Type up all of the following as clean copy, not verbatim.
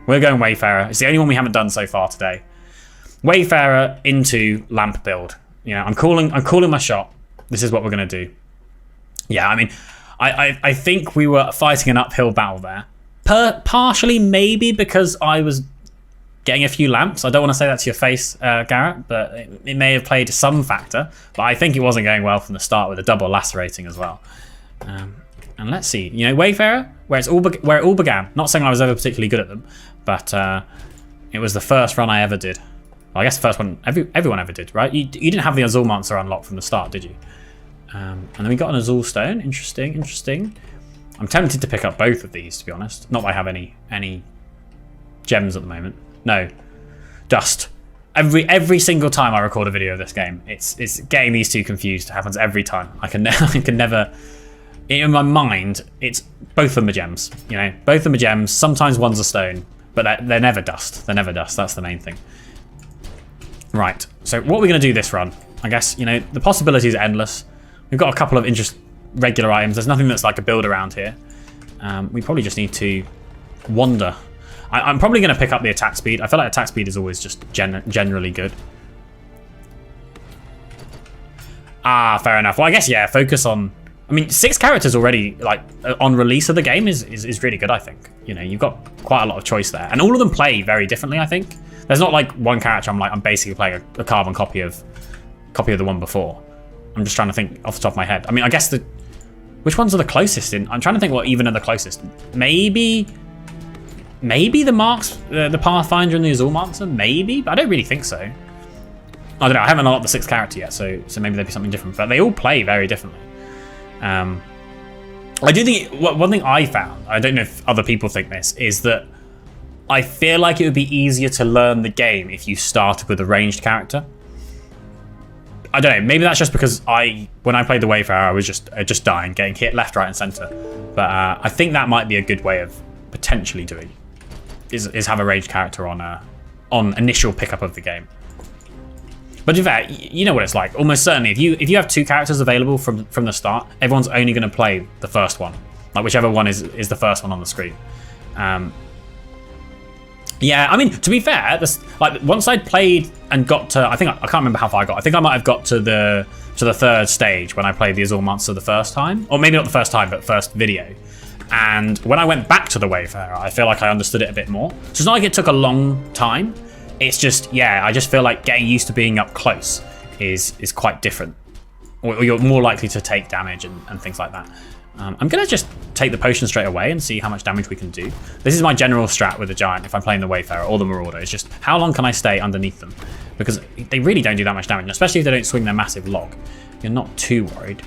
We're going Wayfarer. It's the only one we haven't done so far today. Wayfarer into lamp build. You know, I'm calling my shot. This is what we're going to do. Yeah, I mean, I think we were fighting an uphill battle there. Partially maybe because I was getting a few lamps. I don't want to say that to your face, Garrett, but it may have played some factor. But I think it wasn't going well from the start with a double lacerating as well. And let's see, you know, Wayfarer, where it all began. Not saying I was ever particularly good at them, but it was the first run I ever did. Well, I guess the first one everyone ever did, right? You didn't have the Azul monster unlocked from the start, did you? And then we got an Azul stone. Interesting. I'm tempted to pick up both of these, to be honest. Not that I have any gems at the moment. No, dust. Every single time I record a video of this game, it's getting these two confused. It happens every time. I can never. In my mind, it's both of them are gems. You know, both of them are gems. Sometimes one's a stone, but they're never dust. They're never dust. That's the main thing. Right. So what are we going to do this run? I guess, you know, the possibilities are endless. We've got a couple of regular items. There's nothing that's like a build around here. We probably just need to wander. I'm probably going to pick up the attack speed. I feel like attack speed is always just generally good. Fair enough. Well, I guess, yeah, focus on... I mean, 6 characters already, like, on release of the game is really good, I think. You know, you've got quite a lot of choice there. And all of them play very differently, I think. There's not, like, one character I'm basically playing a carbon copy of the one before. I'm just trying to think off the top of my head. I mean, I guess which ones are the closest in? I'm trying to think what even are the closest. Maybe the Marks, the Pathfinder and the Azul Monster? Maybe? But I don't really think so. I don't know, I haven't unlocked the 6th character yet, so maybe there'd be something different. But they all play very differently. I do think one thing I found, I don't know if other people think this, is that I feel like it would be easier to learn the game if you started with a ranged character. I don't know, maybe that's just because when I played the Wayfarer, I was just dying, getting hit left, right, and center. But I think that might be a good way of potentially doing is have a ranged character on initial pickup of the game. But in fact, you know what it's like. Almost certainly, if you have 2 characters available from the start, everyone's only going to play the first one, like whichever one is the first one on the screen. Yeah, I mean, to be fair, like once I'd played and got to, I can't remember how far I got. I think I might have got to the 3rd stage when I played the Azul Monster the first time, or maybe not the first time, but first video. And when I went back to the Wayfarer, I feel like I understood it a bit more. So it's not like it took a long time. It's just, yeah, I just feel like getting used to being up close is quite different, or you're more likely to take damage and things like that. I'm going to just take the potion straight away and see how much damage we can do. This is my general strat with the Giant if I'm playing the Wayfarer or the Marauder. It's just how long can I stay underneath them? Because they really don't do that much damage, especially if they don't swing their massive log. You're not too worried.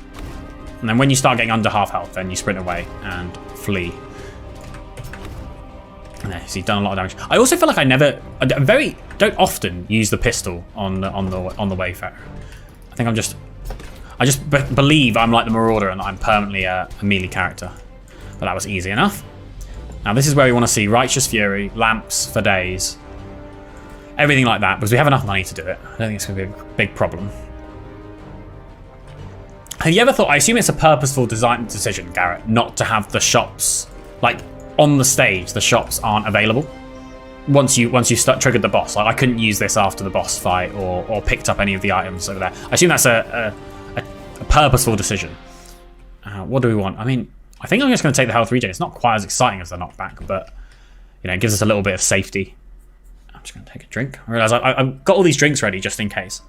And then when you start getting under half health, then you sprint away and flee. There, so you've done a lot of damage. I also feel like I don't often use the pistol on the Wayfarer. I think I just believe I'm like the Marauder and that I'm permanently a melee character. But that was easy enough. Now this is where we want to see Righteous Fury, lamps for days, everything like that, because we have enough money to do it. I don't think it's going to be a big problem. Have you ever thought, I assume it's a purposeful design decision, Garrett, not to have the shops, like on the stage, the shops aren't available once you triggered the boss. Like I couldn't use this after the boss fight or picked up any of the items over there. I assume that's a purposeful decision. What do we want? I mean, I think I'm just going to take the health regen. It's not quite as exciting as the knockback, but you know, it gives us a little bit of safety. I'm just going to take a drink. I realise I've got all these drinks ready just in case.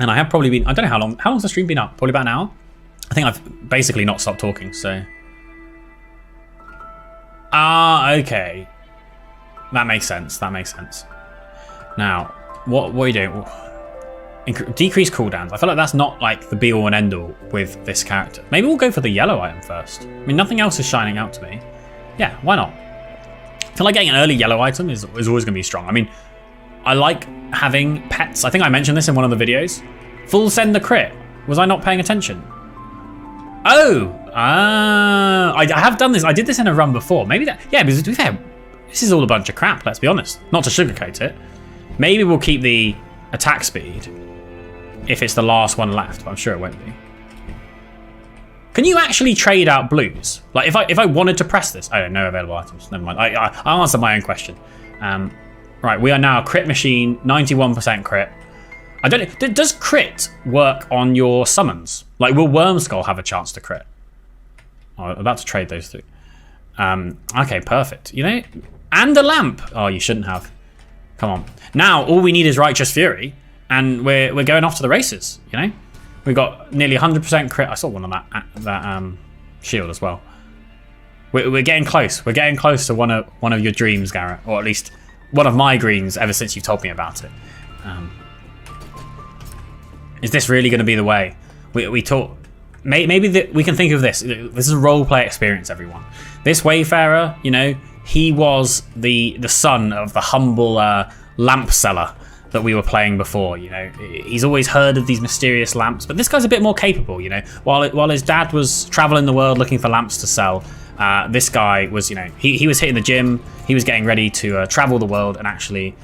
And I have probably been, I don't know how long's the stream been up? Probably about an hour? I think I've basically not stopped talking, so. Okay. That makes sense, Now, what are you doing? Decrease cooldowns. I feel like that's not like the be all and end all with this character. Maybe we'll go for the yellow item first. I mean, nothing else is shining out to me. Yeah, why not? I feel like getting an early yellow item is always going to be strong. I mean, I like having pets. I think I mentioned this in one of the videos. Full send the crit. Was I not paying attention? I have done this. I did this in a run before. Maybe that, yeah, because to be fair, this is all a bunch of crap, let's be honest. Not to sugarcoat it. Maybe we'll keep the attack speed if it's the last one left, but I'm sure it won't be. Can you actually trade out blues? Like if I wanted to press this, oh, no available items. Never mind. I answered my own question. Right, we are now a crit machine, 91% crit. I don't know. Does crit work on your summons? Like, will Wormskull have a chance to crit? Oh, I'm about to trade those two. Okay, perfect. You know, and a lamp. Oh, you shouldn't have. Come on. Now all we need is Righteous Fury, and we're going off to the races. You know, we've got nearly 100% crit. I saw one on that shield as well. We're getting close. We're getting close to one of your dreams, Garrett, or at least one of my dreams ever since you've told me about it. Is this really going to be the way? We talk. Maybe we can think of this. This is a role play experience, everyone. This Wayfarer, you know, he was the son of the humble lamp seller that we were playing before. You know, he's always heard of these mysterious lamps, but this guy's a bit more capable. You know, while his dad was traveling the world looking for lamps to sell, this guy was, you know, he was hitting the gym. He was getting ready to travel the world and actually,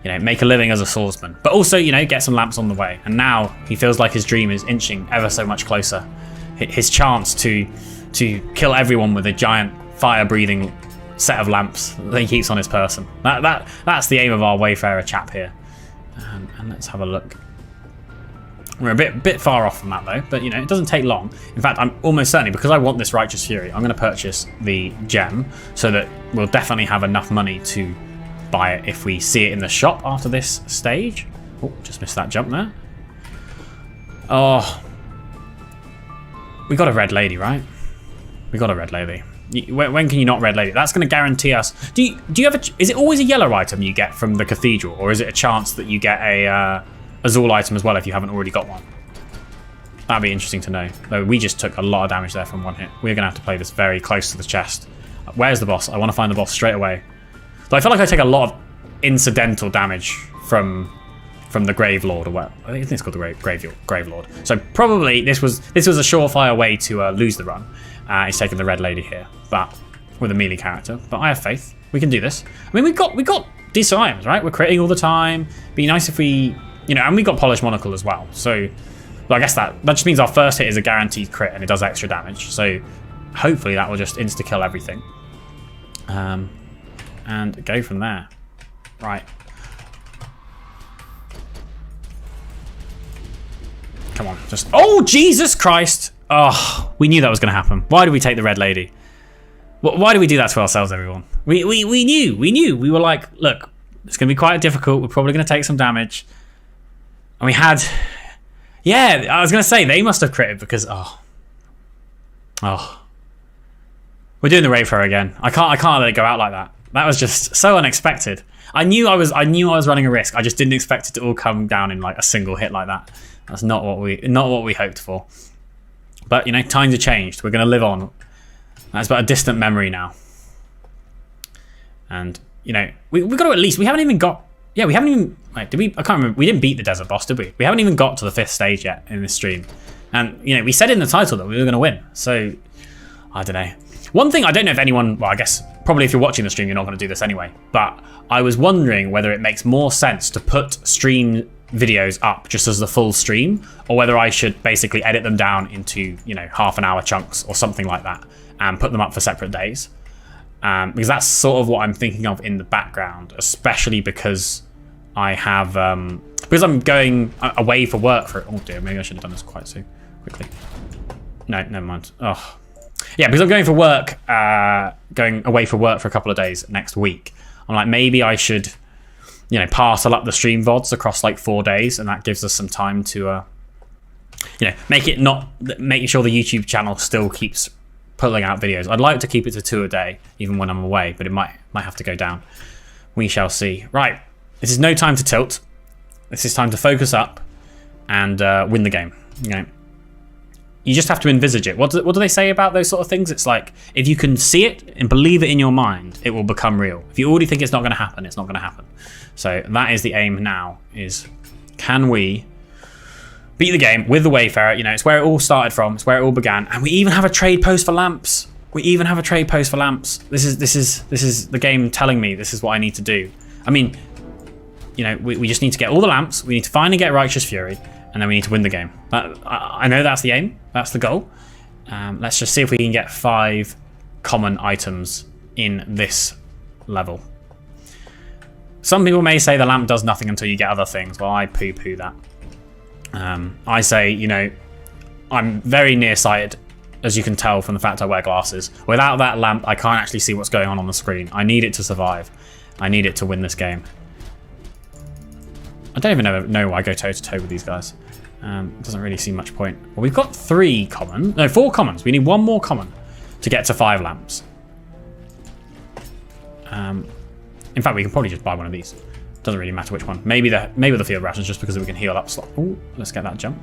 you know, make a living as a swordsman, but also, you know, get some lamps on the way. And now he feels like his dream is inching ever so much closer. His chance to kill everyone with a giant fire-breathing set of lamps that he keeps on his person. That's the aim of our Wayfarer chap here. And let's have a look. We're a bit far off from that though, but you know, it doesn't take long. In fact, I'm almost certainly, because I want this Righteous Fury, I'm going to purchase the gem so that we'll definitely have enough money to buy it if we see it in the shop after this stage. Oh, just missed that jump there. Oh, we got a red lady, right? We got a red lady. When can you not red lady? That's going to guarantee us. Do you have is it always a yellow item you get from the cathedral, or is it a chance that you get a Azul item as well if you haven't already got one? That'd be interesting to know. Though we just took a lot of damage there from one hit. We're going to have to play this very close to the chest. Where's the boss? I want to find the boss straight away. So I feel like I take a lot of incidental damage from the Grave Lord, or what? I think it's called the Grave Lord. So probably this was a surefire way to lose the run. He's taking the red lady here, but with a melee character. But I have faith. We can do this. I mean, we got decent items, right? We're critting all the time. Be nice if we, you know, and we got polished monocle as well. So, well, I guess that just means our first hit is a guaranteed crit and it does extra damage. So hopefully that will just insta kill everything. And go from there. Right. Come on, just... Oh, Jesus Christ! Oh, we knew that was going to happen. Why did we take the red lady? Why did we do that to ourselves, everyone? We knew. We were like, look, it's going to be quite difficult. We're probably going to take some damage. And we had... Yeah, I was going to say, they must have critted because... Oh. We're doing the Wayfarer again. I can't let it go out like that. That was just so unexpected. I knew I was running a risk. I just didn't expect it to all come down in like a single hit like that. That's not what we hoped for. But you know, times have changed. We're going to live on. That's but a distant memory now. And you know, we got to at least. We haven't even got. Yeah, we haven't even. Wait, did we? I can't remember. We didn't beat the desert boss, did we? We haven't even got to the 5th stage yet in this stream. And you know, we said in the title that we were going to win. So I don't know. One thing I don't know if anyone. Well, I guess probably if you're watching the stream, you're not going to do this anyway. But I was wondering whether it makes more sense to put stream videos up just as the full stream, or whether I should basically edit them down into, you know, half-an-hour chunks or something like that and put them up for separate days. Because that's sort of what I'm thinking of in the background, especially because I have because I'm going away for work for... Oh dear, maybe I should have done this quite so quickly. No, never mind. Oh, yeah, because I'm going for work, going away for work for a couple of days next week. I'm like, maybe I should, you know, parcel up the stream VODs across like 4 days, and that gives us some time to, you know, making sure the YouTube channel still keeps pulling out videos. I'd like to keep it to 2 a day, even when I'm away, but it might have to go down. We shall see. Right, this is no time to tilt. This is time to focus up and win the game. You know, you just have to envisage it. What do they say about those sort of things? It's like, if you can see it and believe it in your mind, it will become real. If you already think it's not going to happen, it's not going to happen. So that is the aim now, is can we beat the game with the Wayfarer? You know, it's where it all started from. It's where it all began. And we even have a trade post for lamps. This is the game telling me this is what I need to do. I mean, you know, we just need to get all the lamps. We need to finally get Righteous Fury. And then we need to win the game. I know that's the aim. That's the goal. Let's just see if we can get 5 common items in this level. Some people may say the lamp does nothing until you get other things. Well, I poo-poo that. I say, you know, I'm very nearsighted, as you can tell from the fact I wear glasses. Without that lamp, I can't actually see what's going on the screen. I need it to survive. I need it to win this game. I don't even know why I go toe-to-toe with these guys. Doesn't really seem much point. Well, we've got 4 commons. We need 1 more common to get to 5 lamps. In fact, we can probably just buy one of these. Doesn't really matter which one. Maybe the field rations, just because we can heal up. Oh, let's get that jump.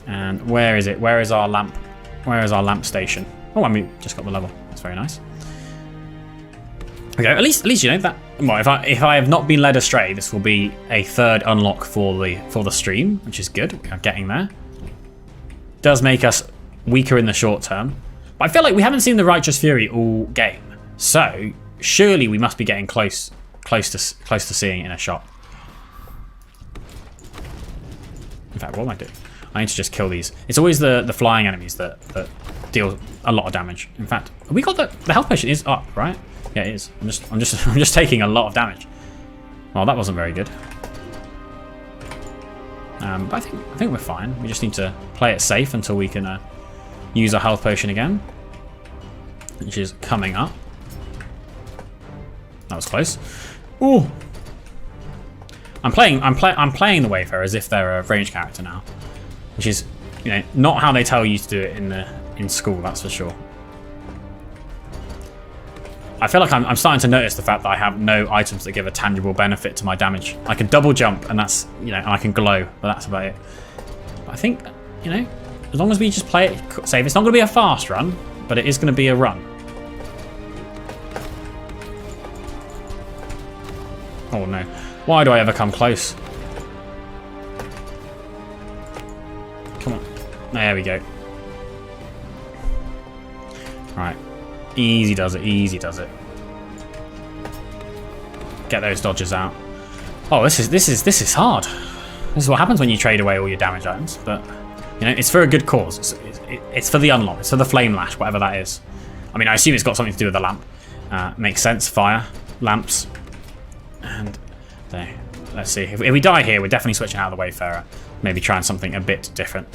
And where is it? Where is our lamp? Where is our lamp station? Oh, and we just got the level. That's very nice. Okay, at least you know that. Well, if I have not been led astray, this will be a 3rd unlock for the stream, which is good. We are getting there. Does make us weaker in the short term, but I feel like we haven't seen the Righteous Fury all game, so surely we must be getting close to seeing it in a shot. In fact, what am I doing? I need to just kill these. It's always the flying enemies that deal a lot of damage. In fact, we got the health potion is up, right? Yeah, it is. I'm just taking a lot of damage. Well, that wasn't very good. But I think we're fine. We just need to play it safe until we can use our health potion again, which is coming up. That was close. Ooh. I'm playing the Wayfarer as if they're a range character now, which is, you know, not how they tell you to do it in school. That's for sure. I feel like I'm starting to notice the fact that I have no items that give a tangible benefit to my damage. I can double jump, and that's, you know, and I can glow, but that's about it. But I think, you know, as long as we just play it safe, it's not going to be a fast run, but it is going to be a run. Oh no. Why do I ever come close? Come on. There we go. Right. Easy does it, easy does it. Get those dodges out. Oh, this is hard. This is what happens when you trade away all your damage items, but you know, it's for a good cause. It's for the unlock, it's for the flame lash, whatever that is. I mean, I assume it's got something to do with the lamp. Makes sense, fire, lamps. And there. Let's see. If we die here, we're definitely switching out of the Wayfarer. Maybe trying something a bit different.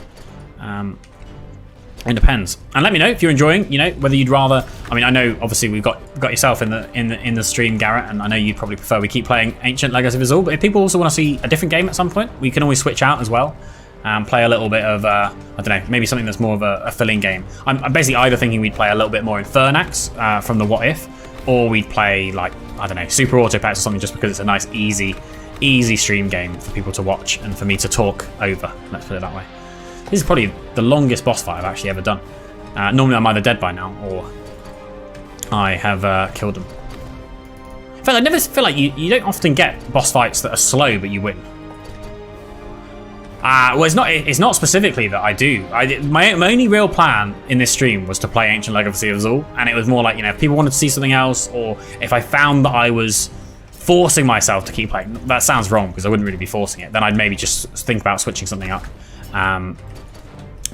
It depends. And let me know if you're enjoying, you know, whether you'd rather. I mean, I know obviously we've got yourself in the stream, Garrett, and I know you'd probably prefer we keep playing Ancient Legacy of Azul. But if people also want to see a different game at some point, we can always switch out as well and play a little bit of I don't know, maybe something that's more of a filling game. I'm basically either thinking we'd play a little bit more in Fernax from the What If, or we'd play like, I don't know, Super Auto Pets or something, just because it's a nice easy stream game for people to watch and for me to talk over. Let's put it that way. This is probably the longest boss fight I've actually ever done. Normally I'm either dead by now or I have killed them. In fact, I never feel like you don't often get boss fights that are slow but you win. Well, it's not specifically that I do. My only real plan in this stream was to play Ancient Legacy of Azul, and it was more like, you know, if people wanted to see something else, or if I found that I was forcing myself to keep playing. That sounds wrong because I wouldn't really be forcing it. Then I'd maybe just think about switching something up.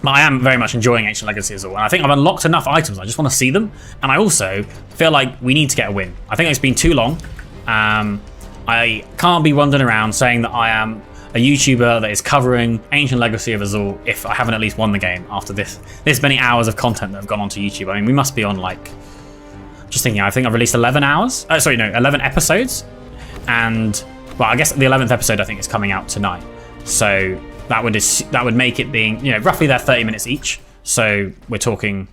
But I am very much enjoying Ancient Legacy as well, and I think I've unlocked enough items. I just want to see them, and I also feel like we need to get a win. I think it's been too long. I can't be wandering around saying that I am a YouTuber that is covering Ancient Legacy of Azul if I haven't at least won the game after this many hours of content that have gone onto YouTube. I mean, we must be on like, just thinking, I think I've released 11 episodes, and well, I guess the 11th episode I think is coming out tonight. So that would make it being, you know, roughly they're 30 minutes each. So we're talking,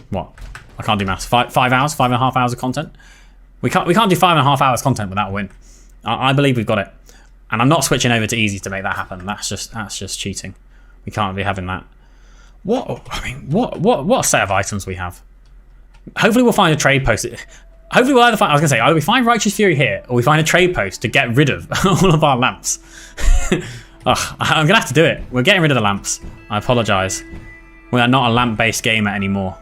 what? I can't do maths. 5 hours, 5.5 hours of content. We can't do 5.5 hours content without a win. I believe we've got it, and I'm not switching over to easy to make that happen. That's just cheating. We can't be having that. What a set of items we have. Hopefully we'll find a trade post. Hopefully we'll either we find Righteous Fury here, or we find a trade post to get rid of all of our lamps. I'm gonna have to do it. We're getting rid of the lamps. I apologise. We are not a lamp-based gamer anymore.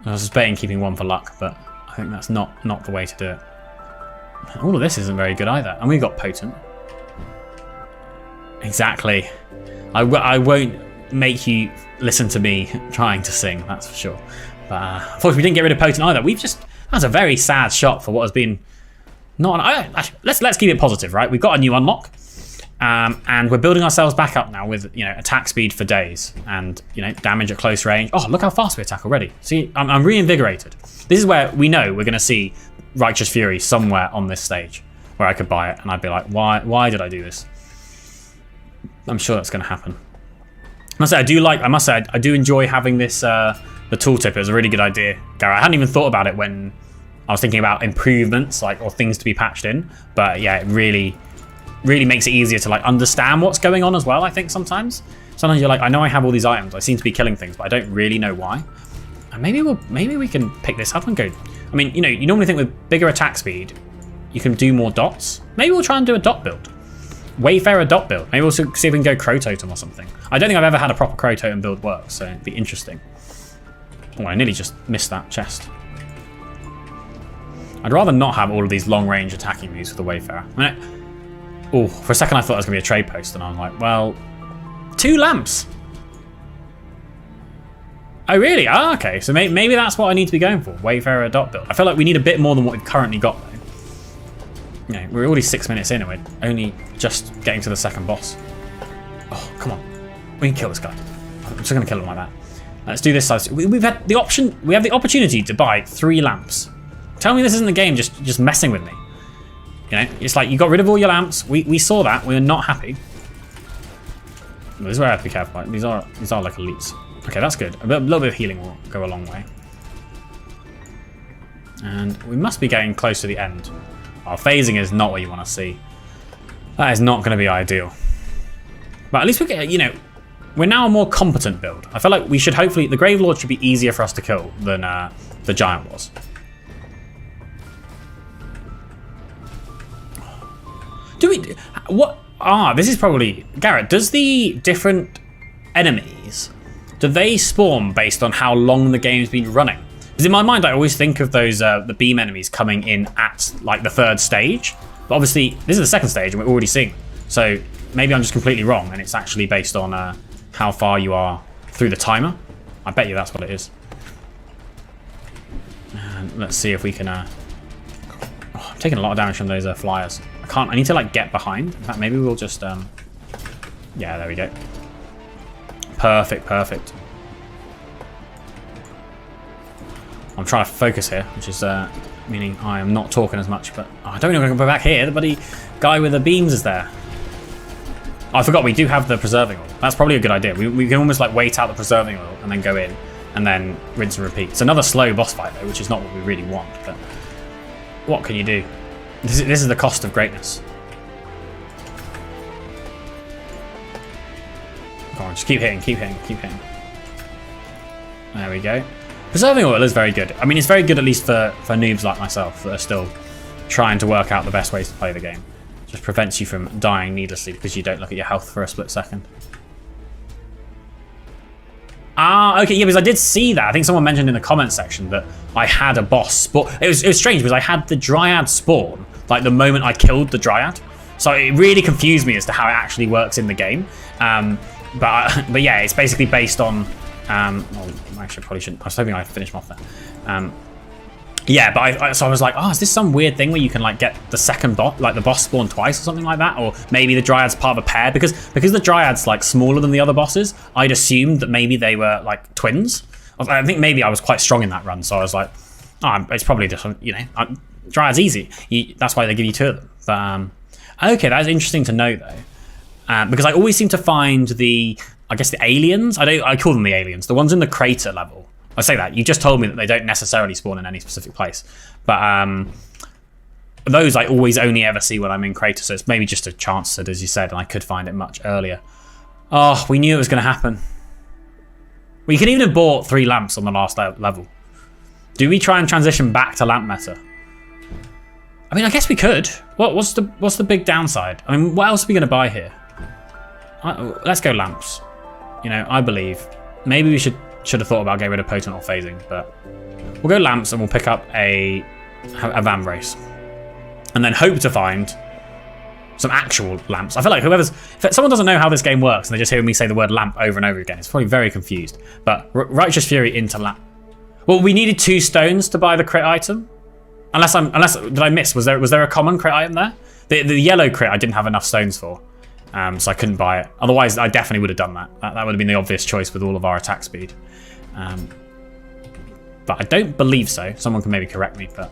I was debating keeping one for luck, but I think that's not the way to do it. All of this isn't very good either, and we've got potent. Exactly. I won't make you listen to me trying to sing, that's for sure. But unfortunately, we didn't get rid of Potent either. That's a very sad shot for what has been not. Let's keep it positive, right? We've got a new unlock, and we're building ourselves back up now with attack speed for days and damage at close range. Oh, look how fast we attack already. See, I'm reinvigorated. This is where we know we're going to see Righteous Fury somewhere on this stage where I could buy it, and I'd be like, why did I do this? I'm sure that's going to happen. I must say I do enjoy having this the tooltip. It was a really good idea, Gary. I hadn't even thought about it when I was thinking about improvements or things to be patched in. But yeah, it really makes it easier to understand what's going on as well. I think sometimes you're like, I know I have all these items. I seem to be killing things, but I don't really know why. And maybe we can pick this up and go. I mean, you normally think with bigger attack speed, you can do more dots. Maybe we'll try and do a dot build. Wayfarer dot build. Maybe we'll see if we can go Crow Totem or something. I don't think I've ever had a proper Crow Totem build work, so it'd be interesting. Oh, I nearly just missed that chest. I'd rather not have all of these long-range attacking moves for the Wayfarer. For a second I thought it was going to be a trade post, and I'm like, well, 2 lamps. Oh, really? Oh, okay. So maybe that's what I need to be going for. Wayfarer dot build. I feel like we need a bit more than what we've currently got, though. We're already 6 minutes in and we're only just getting to the second boss. Oh, come on. We can kill this guy. I'm just going to kill him like that. Let's do this size. We have the opportunity to buy 3 lamps. Tell me this isn't the game just messing with me. It's like you got rid of all your lamps. We saw that. We were not happy. This is where I have to be careful. Right? These are like elites. Okay, that's good. A little bit of healing will go a long way. And we must be getting close to the end. Our phasing is not what you want to see. That is not going to be ideal. But at least we get, we're now a more competent build. I feel like we should hopefully, the Grave Lord should be easier for us to kill than the Giant was. This is probably, Garrett, does the different enemies, do they spawn based on how long the game's been running? Because in my mind, I always think of those the beam enemies coming in at the 3rd stage. But obviously, this is the 2nd stage and we're already seeing them. So maybe I'm just completely wrong and it's actually based on how far you are through the timer. I bet you that's what it is. And let's see if we can... I'm taking a lot of damage from those flyers. I need to get behind. In fact, maybe we'll just... Yeah, there we go. Perfect. I'm trying to focus here, which is meaning I am not talking as much, but I don't know if I can go back here. The bloody guy with the beams is there. Oh, I forgot we do have the preserving oil. That's probably a good idea. We can almost wait out the preserving oil and then go in and then rinse and repeat. It's another slow boss fight though, which is not what we really want, but what can you do? This is the cost of greatness. Come on, just keep hitting. There we go. Preserving oil is very good. I mean, it's very good at least for noobs like myself that are still trying to work out the best ways to play the game. It just prevents you from dying needlessly because you don't look at your health for a split second. Okay, yeah, because I did see that. I think someone mentioned in the comments section that I had a boss spawn. It was strange because I had the Dryad spawn the moment I killed the Dryad. So it really confused me as to how it actually works in the game. But yeah, it's basically based on... well, actually, I probably shouldn't. I was hoping I'd finish them off there. Yeah, but so I was like, is this some weird thing where you can get the second boss, the boss spawn twice or something like that? Or maybe the Dryad's part of a pair? Because the Dryad's smaller than the other bosses, I'd assumed that maybe they were twins. I think maybe I was quite strong in that run, so I was like, it's probably just, Dryad's easy. That's why they give you 2 of them. But, okay, that's interesting to know though. Because I always seem to find I guess the aliens. I call them the aliens. The ones in the crater level. I say that. You just told me that they don't necessarily spawn in any specific place. But those I always only ever see when I'm in crater. So it's maybe just a chance, as you said, and I could find it much earlier. Oh, we knew it was going to happen. We could even have bought 3 lamps on the last level. Do we try and transition back to lamp meta? I mean, I guess we could. What's the big downside? I mean, what else are we going to buy here? Let's go lamps. I believe. Maybe we should have thought about getting rid of potent or phasing, but we'll go lamps and we'll pick up a van race, and then hope to find some actual lamps. I feel like if someone doesn't know how this game works and they just hear me say the word lamp over and over again, it's probably very confused. But Righteous Fury into lamp. Well, we needed 2 stones to buy the crit item. Unless did I miss? Was there a common crit item there? The yellow crit I didn't have enough stones for, so I couldn't buy it. Otherwise, I definitely would have done that. That would have been the obvious choice with all of our attack speed. But I don't believe so. Someone can maybe correct me, but.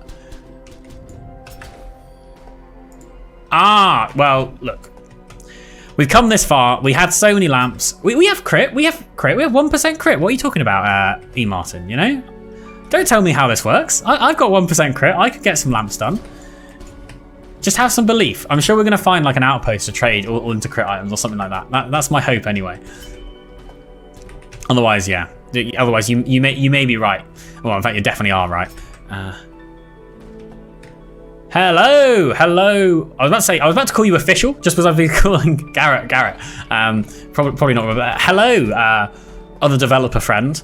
Well, look. We've come this far. We had so many lamps. We have crit. We have crit. We have 1% crit. What are you talking about, E. Martin? You know? Don't tell me how this works. I've got 1% crit. I could get some lamps done. Just have some belief. I'm sure we're going to find like an outpost to trade or into crit items or something like that. That's my hope anyway. Otherwise, yeah. Otherwise, you may be right. Well, in fact, you definitely are right. Hello. I was about to call you official, just because I've been calling Garrett. Probably not. But hello, other developer friend.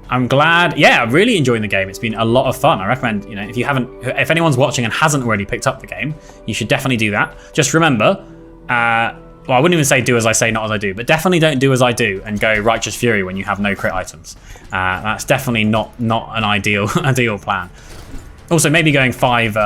I'm glad. Yeah, I'm really enjoying the game. It's been a lot of fun. I recommend, if anyone's watching and hasn't already picked up the game, you should definitely do that. Just remember, well, I wouldn't even say do as I say, not as I do, but definitely don't do as I do and go Righteous Fury when you have no crit items. That's definitely not an ideal plan. Also, maybe going five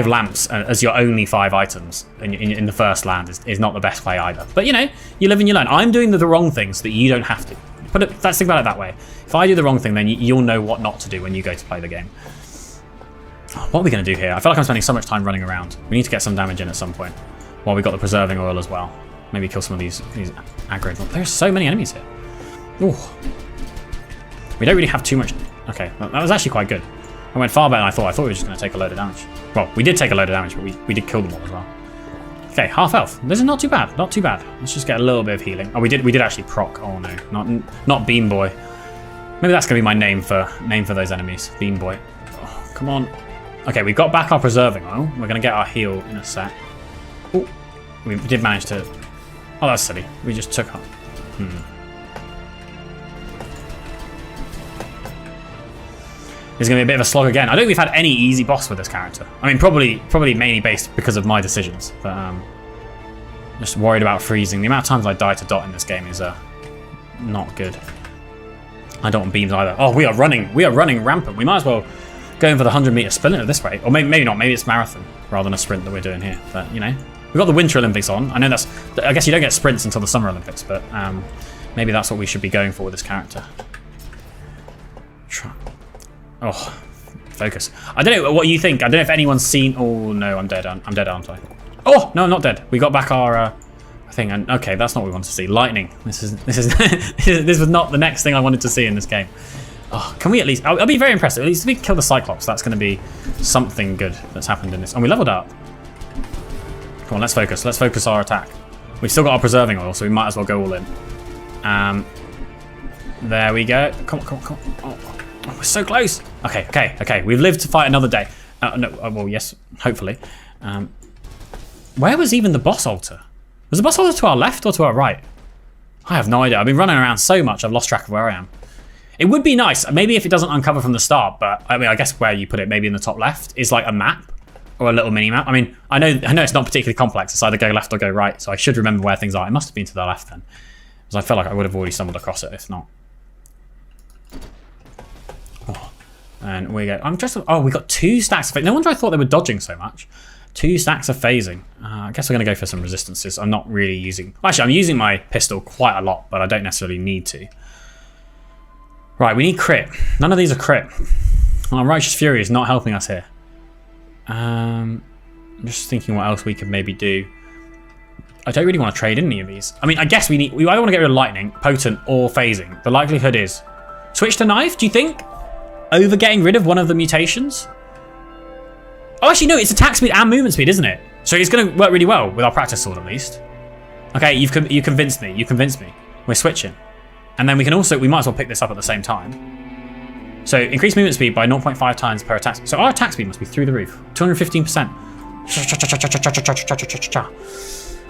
lamps as your only 5 items in the first land is not the best play either. But you live and you learn. I'm doing the wrong thing so that you don't have to. Let's think about it that way. If I do the wrong thing, then you'll know what not to do when you go to play the game. What are we going to do here? I feel like I'm spending so much time running around. We need to get some damage in at some point. While we got the preserving oil as well. Maybe kill some of these aggro. There's so many enemies here. Ooh. We don't really have too much. Okay, that was actually quite good. I went far better than I thought. I thought we were just going to take a load of damage. Well, we did take a load of damage, but we did kill them all as well. Okay, half health. This is not too bad. Not too bad. Let's just get a little bit of healing. Oh, we did actually proc. Oh no, not Beam Boy. Maybe that's gonna be my name for those enemies. Beam Boy. Oh, come on. Okay, we got back our preserving oil. We're gonna get our heal in a sec. Oh, we did manage to. Oh, that's silly. We just took up. It's gonna be a bit of a slog again. I don't think we've had any easy boss with this character. I mean, probably mainly based because of my decisions, but just worried about freezing. The amount of times I die to dot in this game is not good. I don't want beams either. Oh, we are running rampant. We might as well go in for the 100-meter sprint at this rate, or maybe not. Maybe it's marathon rather than a sprint that we're doing here. But we've got the Winter Olympics on. I know I guess you don't get sprints until the Summer Olympics, but maybe that's what we should be going for with this character. Oh, focus. I don't know what you think. I don't know if anyone's seen. Oh no, I'm dead. I'm dead, aren't I? Oh no, I'm not dead. We got back our thing, and okay, that's not what we wanted to see. Lightning. This was not the next thing I wanted to see in this game. Oh, can we at least? I'll be very impressed. At least if we kill the Cyclops, that's going to be something good that's happened in this. And we leveled up. Come on, let's focus. Let's focus our attack. We've still got our preserving oil, so we might as well go all in. There we go. Come on. Oh, we're so close. Okay. We've lived to fight another day. No, well, yes, hopefully. Where was even the boss altar? Was the boss altar to our left or to our right? I have no idea. I've been running around so much, I've lost track of where I am. It would be nice, maybe if it doesn't uncover from the start, but I mean, I guess where you put it, maybe in the top left, is like a map or a little mini map. I mean, I know it's not particularly complex. It's either go left or go right, so I should remember where things are. It must have been to the left then, because I feel like I would have already stumbled across it if not. And we go. Oh, we got 2 stacks of phasing. No wonder I thought they were dodging so much. 2 stacks of phasing. I guess we're going to go for some resistances. I'm not really using. Actually, I'm using my pistol quite a lot, but I don't necessarily need to. Right, we need crit. None of these are crit. Our Righteous Fury is not helping us here. I'm just thinking what else we could maybe do. I don't really want to trade any of these. I mean, I guess we either want to get rid of lightning, potent, or phasing. The likelihood is switch to knife. Do you think? Over getting rid of one of the mutations? Oh, actually, no, it's attack speed and movement speed, isn't it? So it's going to work really well with our practice sword, at least. Okay, you convinced me. You convinced me. We're switching. And then we might as well pick this up at the same time. So increase movement speed by 0.5 times per attack. So our attack speed must be through the roof. 215%.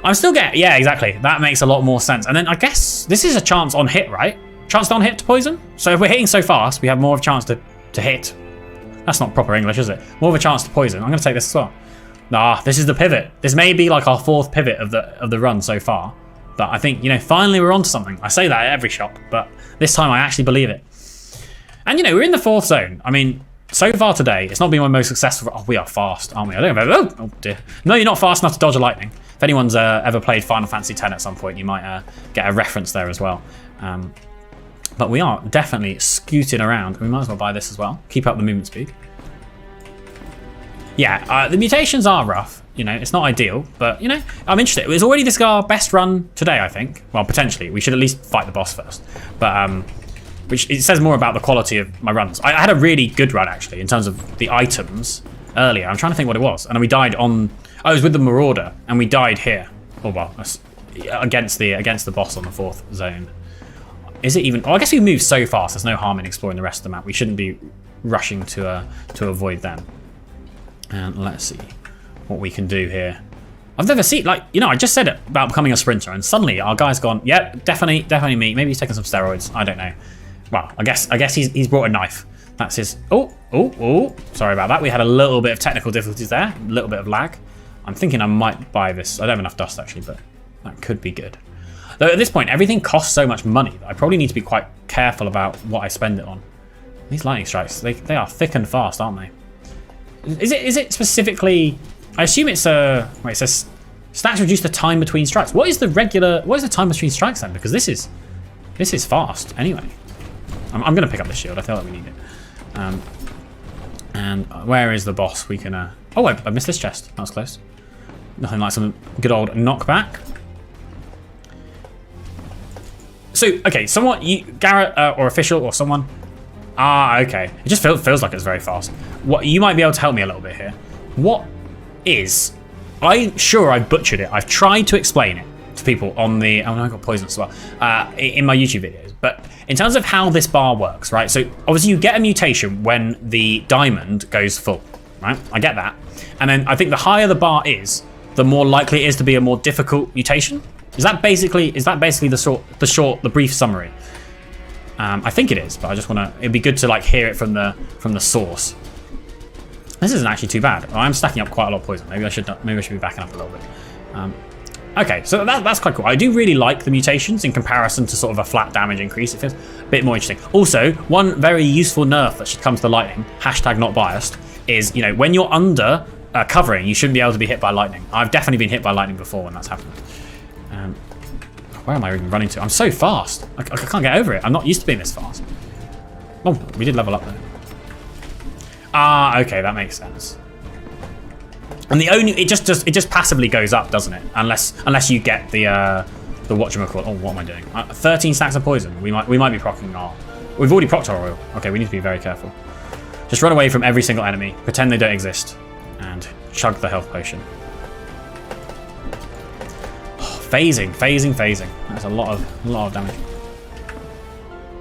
I'm still getting, yeah, exactly. That makes a lot more sense. And then I guess this is a chance on hit, right? Chance on hit to poison? So if we're hitting so fast, we have more of a chance to hit. That's not proper English, is it? More of a chance to poison. I'm going to take this as well. This is the pivot. This may be like our 4th pivot of the run so far. But I think, you know, finally we're onto something. I say that at every shop, but this time I actually believe it. And, you know, we're in the 4th zone. I mean, so far today, it's not been my most successful. Oh, we are fast, aren't we? I don't know. Oh, dear. No, you're not fast enough to dodge a lightning. If anyone's ever played Final Fantasy X at some point, you might get a reference there as well. But we are definitely scooting around. We might as well buy this as well. Keep up the movement speed. Yeah, the mutations are rough. You know, it's not ideal, but, you know, I'm interested. It was already this our best run today, I think. Well, potentially. We should at least fight the boss first. But, which it says more about the quality of my runs. I had a really good run, actually, in terms of the items earlier. I'm trying to think what it was. And we died on... I was with the Marauder, and we died here. Oh, well, against the boss on the 4th zone. Is it even... Oh, I guess we moved so fast. There's no harm in exploring the rest of the map. We shouldn't be rushing to avoid them. And let's see what we can do here. I've never seen, like, you know, I just said it about becoming a sprinter, and suddenly our guy's gone, yep, definitely me. Maybe he's taking some steroids. I don't know. Well, I guess he's brought a knife. That's his... Oh. Sorry about that. We had a little bit of technical difficulties there. A little bit of lag. I'm thinking I might buy this. I don't have enough dust, actually, but that could be good. Though at this point, everything costs so much money that I probably need to be quite careful about what I spend it on. These lightning strikes, they are thick and fast, aren't they? Is it specifically... I assume it's a... Wait, it says... Stacks reduce the time between strikes. What is the time between strikes then? Because this is fast anyway. I'm going to pick up the shield. I feel like we need it. And where is the boss? We can... Oh, I missed this chest. That was close. Nothing like some good old knockback. So, okay, Garrett or Official or someone... okay. It just feels like it's very fast. What you might be able to help me a little bit here. What is... I'm sure I butchered it. I've tried to explain it to people on the... Oh, no, I got poison as well. In my YouTube videos. But in terms of how this bar works, right? So, obviously, you get a mutation when the diamond goes full, right? I get that. And then I think the higher the bar is, the more likely it is to be a more difficult mutation. Is that basically the brief summary? I think it is, but I just want to... It'd be good to like hear it from the source. This isn't actually too bad. I'm stacking up quite a lot of poison. Maybe I should be backing up a little bit. Okay, so that's quite cool. I do really like the mutations in comparison to sort of a flat damage increase. It feels a bit more interesting. Also, one very useful nerf that should come to the lightning, #NotBiased, is, you know, when you're under covering, you shouldn't be able to be hit by lightning. I've definitely been hit by lightning before when that's happened. Where am I even running to? I'm so fast. I can't get over it. I'm not used to being this fast. Oh, we did level up though. Okay, that makes sense. And it just passively goes up, doesn't it? Unless you get the whatchamacallit. Oh, what am I doing? 13 stacks of poison. We might be proccing our... We've already procced our oil. Okay, we need to be very careful. Just run away from every single enemy. Pretend they don't exist. And chug the health potion. Phasing. That's a lot of damage.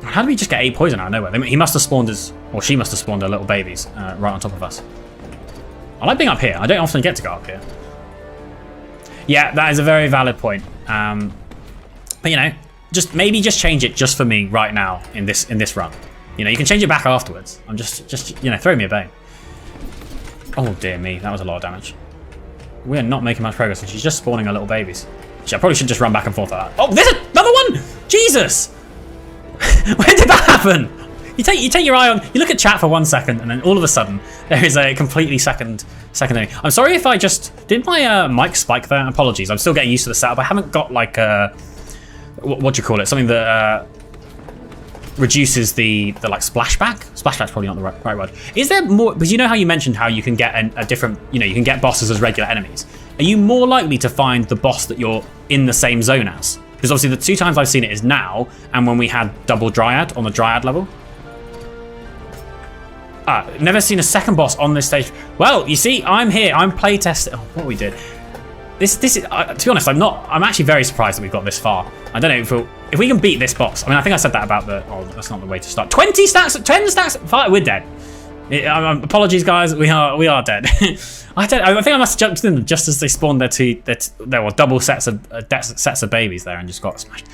How did we just get 8 poison out of nowhere? He must have spawned or she must have spawned her little babies right on top of us. I like being up here. I don't often get to go up here. Yeah, that is a very valid point. But you know, maybe just change it just for me right now in this run. You know, you can change it back afterwards. I'm just you know, throw me a bone. Oh dear me, that was a lot of damage. We're not making much progress, and she's just spawning her little babies. I probably should just run back and forth like that. Oh, there's another one! Jesus! When did that happen? You take your eye on... You look at chat for 1 second, and then all of a sudden, there is a completely second enemy. I'm sorry if I just... Did my mic spike there? Apologies. I'm still getting used to the setup. I haven't got, like, what do you call it? Something that reduces the like, splashback? Splashback's probably not the right word. Is there more... Because you know how you mentioned how you can get a different... You know, you can get bosses as regular enemies. Are you more likely to find the boss that you're in the same zone as? Because obviously the 2 times I've seen it is now, and when we had double Dryad on the Dryad level. Never seen a second boss on this stage. Well, you see, I'm here. I'm playtesting. Oh, what we did. This is, to be honest, I'm actually very surprised that we've got this far. I don't know if we can beat this boss. I mean, I think I said that about oh, that's not the way to start. 20 stacks, 10 stacks, 5, we're dead. Apologies, guys. We are dead. I think I must have jumped in them just as they spawned their double sets of babies there and just got smashed.